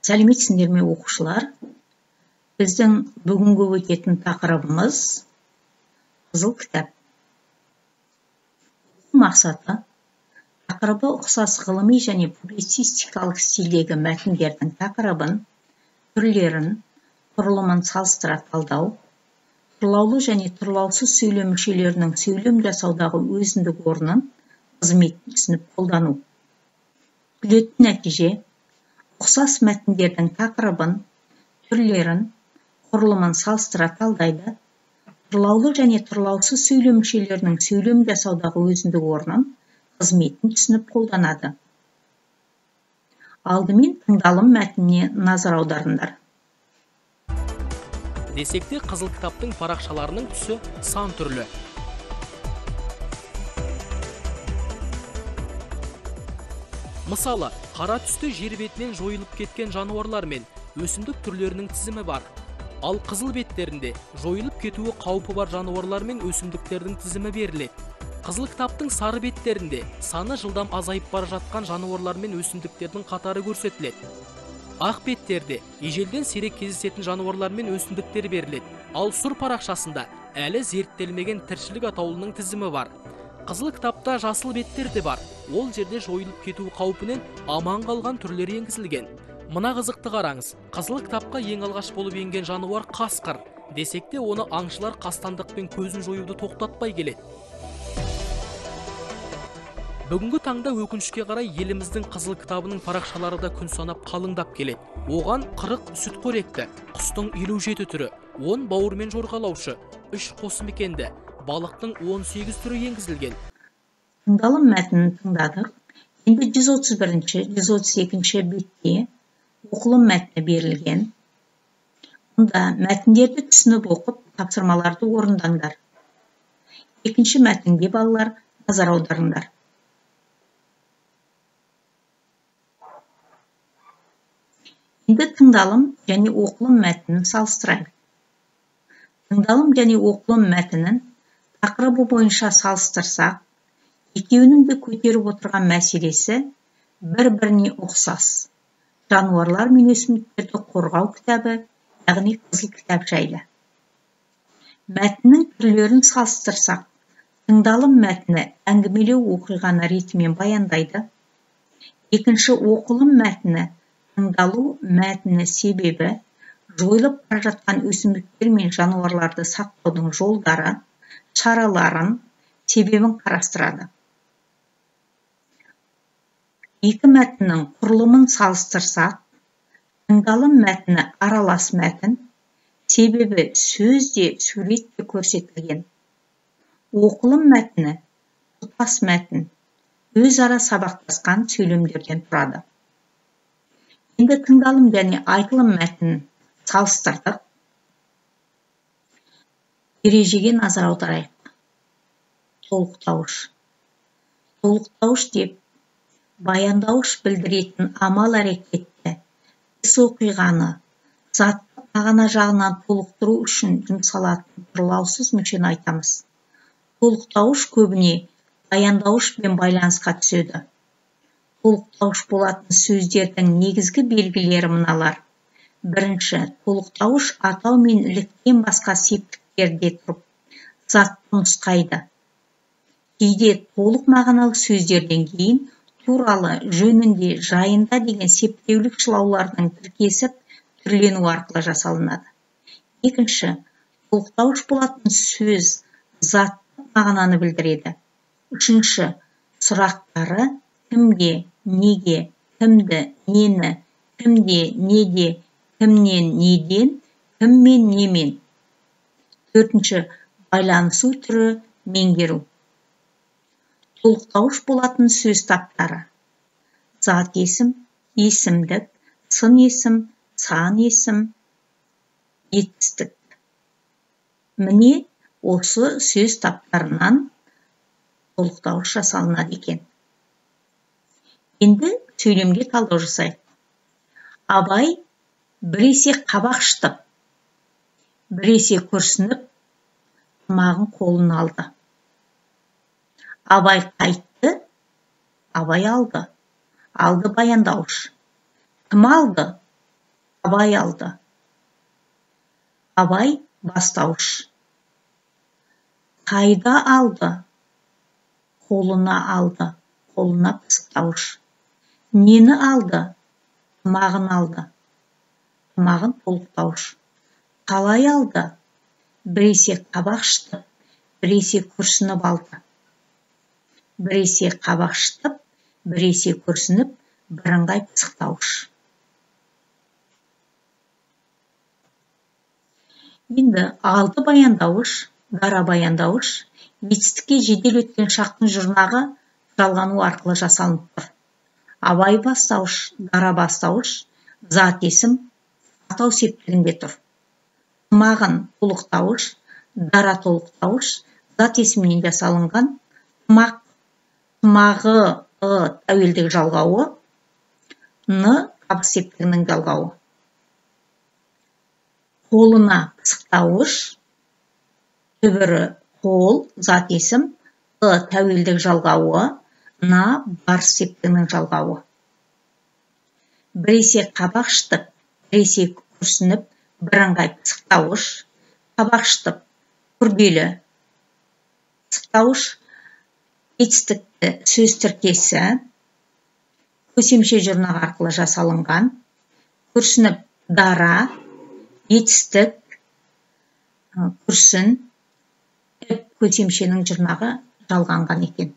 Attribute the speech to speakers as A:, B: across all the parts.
A: Сәлеметсіңдер ме оқушылар? Біздің бүгінгі өтетін тақырыбымыз қызыл кітап. Мақсаты тақырыбы ұқсас ғылыми және публицистикалық стильдегі мәтіндердің тақырыбын, түрлерін, құрылымын салыстыра талдау, тұрлаулы және тұрлаусыз сөйлем мүшелерінің сөйлем жасаудағы өзіндік орнын, қызметін түсініп қолдану. Күтілетін нәтиже ұқсас мәтіндердің тақырыбын, түрлерін, құрылымын салыстыра талдайды, тұрлаулы және тұрлаусыз сөйлем мүшелерінің сөйлем жасаудағы өзіндік орнын, қызметін түсініп қолданады. Алдымен тыңдалым мәтініне назар аударыңдар.
B: Десекте қызыл кітаптың парақшаларының түсі сан түрлі. Мысалы, қара түсті жер бетінен жойылып кеткен жануарлар мен өсімдік түрлерінің тізімі бар. Ал қызыл беттерінде жойылып кетуі қаупі бар жануарлар мен өсімдіктердің тізімі беріледі. Қызыл кітаптың сары беттерінде саны жылдам азайып бара жатқан жануарлар мен өсімдіктердің қатары көрсетіледі. Ақ беттерде ежелден сирек кездесетін жануарлар мен өсімдіктер беріледі. Ал сұр парақшасында әлі зерттелмеген тіршілік атаулының тізімі бар. Қызыл кітапта жасыл беттер де бар. Ол жерде жойылып кету қаупінен аман қалған түрлер енгізілген. Мына қызықты қараңыз. Қызыл кітапқа ең алғаш болып енген жануар қасқыр. Десекте оны аңшылар қастандықпен көзін жоюды тоқтатпай келеді. Бүгінгі таңда өкінішке қарай еліміздің қызыл кітабының парақшалары да күн санап қалыңдап келеді. Оған 40 сүтқоректі, құстың 57 түрі, 10 бауырмен жорғалаушы, 3 қосмекенді, балықтың 18 түрі енгізілген.
A: Тыңдалым мәтінін тыңдадық. Енді 131-132 бетте оқылым мәтіні берілген. Онда мәтіндерді түсініп оқып, тапсырмаларды орындаңдар. Екінші мәтінге балалар назар аударыңдар. Енді тыңдалым және оқылым мәтінін салыстырайық. Тыңдалым және оқылым мәтінін тақырыбы бойынша салыстырсақ, екеуінің де көтеріп отырған мәселесі бір-біріне ұқсас. Жануарлар мен өсімдіктерді қорғау кітабы, яғни қызыл кітап жайлы. Мәтіннің түрлерін салыстырсақ, тыңдалым мәтіні әңгімелеу оқиғаны ретімен баяндайды. Екінші оқылым мәтіні тыңдалу мәтіні себебі, жойылып бара жатқан өсімдіктер мен жануарларды сақтаудың жолдары, шараларын, себебін қарастырады. Екі мәтіннің құрылымын салыстырсақ, тыңдалым мәтіні аралас мәтін, себебі сөзде, суретте көрсетілген. Оқылым мәтіні тұтас мәтін, өзара сабақтасқан сөйлемдерден тұрады. Енді тыңдалым және айтылым мәтінін салыстырдық. Ережеге назар аударайық. Толықтауыш. Толықтауыш деп баяндауыш білдіретін амал әрекетті, іс оқиғаны, затты мағына жағынан толықтыру үшін жұмсалатын тұрлаусыз мүшені айтамыз. Толықтауыш көбіне баяндауышпен байланысқа түседі. Толықтауыш болатын сөздердің негізгі белгілері мыналар. Бірінші, толықтауыш атау мен іліктен басқа септіктерде тұрып, затты нұсқайды. Кейде толық мағыналы сөздерден кейін туралы, жөнінде, жайында деген септеулік шылаулардың тіркесіп, түрлену арқылы жасалынады. Екінші, толықтауыш болатын сөз затты мағынаны білдіреді. Үшінші, сұрақтары кімге, неге, кімді, нені, кімде, неде, кімнен, неден, кіммен, немен. Төртінші, байланысу түрі, меңгеру. Толықтауыш болатын сөз таптары. Зат есім, есімдік, сын есім, сан есім, етістік. Міне осы сөз таптарынан толықтауыш жасалынады екен. Енді сөйлемге талдау жасайық. Абай біресе қабақ шытып, біресе күрсініп, тымағын қолын алды. Абай қайтты, Абай алды. Алды баяндауыш. Кім алды? Абай алды. Абай бастауыш. Қайда алды? Қолына алды. Қолына пысықтауыш. Нені алды? Тымағын алды. Тымағын толықтауыш. Қалай алды? Біресе қабақ шытып, біресе күрсініп алды. Біресе қабақ шытып, біресе күрсініп, бірыңғай пысықтауыш. Енді алды баяндауыш, дара баяндауыш, етістікке жедел өткен шақтың жұрнағы жалғану арқылы жасалынып тұр. Абай бастауыш, дара бастауыш, зат есім атау септігінде тұр. Тымағын толықтауыш, дара толықтауыш, зат есімінен жасалынған. Тымақ, тымағы тәуелдік жалғауы, табыс септігінің жалғауы. Қолына пысықтауыш, түбірі қол, зат есім, тәуелдік жалғауы, барыс септігінің жалғауы. Біресе қабақ шытып, біресе күрсініп, бірыңғай пысықтауыш. Қабақ шытып, күрделі пысықтауыш, етістікті сөз тіркесі, көсемше жұрнақ арқылы жасалынған. Күрсініп, дара, етістік, күрсін, көсемшенің жұрнағы жалғанған екен.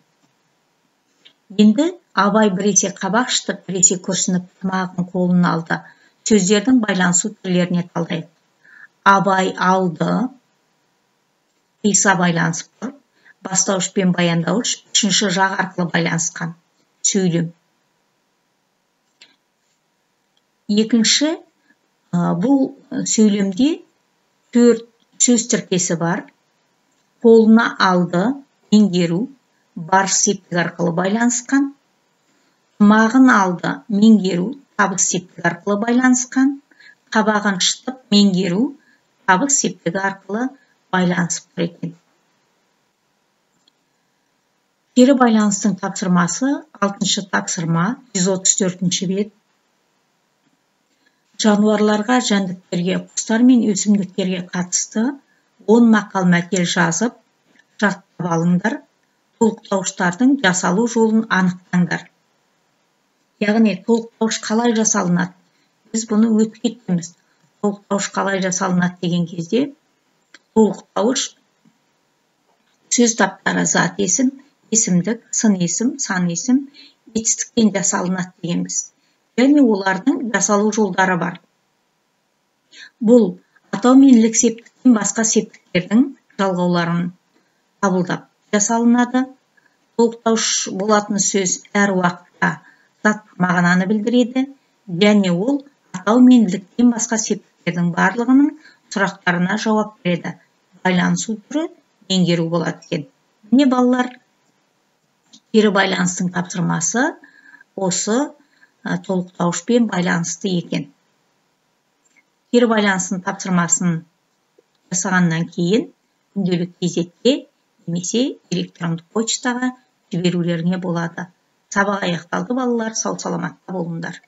A: Енді абай біресе қабақ шытып, біресе күрсініп, тымағын қолына алды. Сөздердің байланысу түрлеріне талдайық. Абай алды, қиса байланысып тұр. Бастауыш пен баяндауыш үшінші жақ арқылы байланысқан. Сөйлем. Екінші, бұл сөйлемде 4 сөз тіркесі бар. Қолына алды, меңгеру, барыс септігі арқылы байланысқан. Тымағын алды, меңгеру, табыс септігі арқылы байланысқан. Қабағын шытып, меңгеру, табыс септігі арқылы байланысып тұр екен. Кері байланыстың тапсырмасы 6-шы тапсырма 134-ші бет. Жануарларға, жәндіктерге, құстар мен өсімдіктерге қатысты 10 мақал мәтел жазып, жаттап алыңдар. Толықтауыштардың жасалу жолын анықтаңдар. Яғни толықтауыш қалай жасалынады? Біз бұны өтіп кеттіміз. Толықтауыш қалай жасалынады деген кезде, толықтауыш сөз таптары зат есім, есімдік, сын есім, сан есім, етістіктен жасалынады дегенбіз. Және олардың жасалу жолдары бар. Бұл атау мен лік септіктен басқа септіктердің жалғауларын қабылдап жасалынады. Толықтауыш болатын сөз әр уақытта зат мағынаны білдіреді. Және ол атау мен ліктен басқа септіктердің барлығының сұрақтарына жауап береді. Байланысу түрі меңгеру болады екен. Міне балалар, кері байланыстың тапсырмасы осы толықтауышпен байланысты екен. Кері байланыстың тапсырмасын жасағаннан кейін күнделік кезекте немесе электронды почтаға жіберулеріңе болады. Сабақ аяқталды балалар, сау саламатта болыңдар.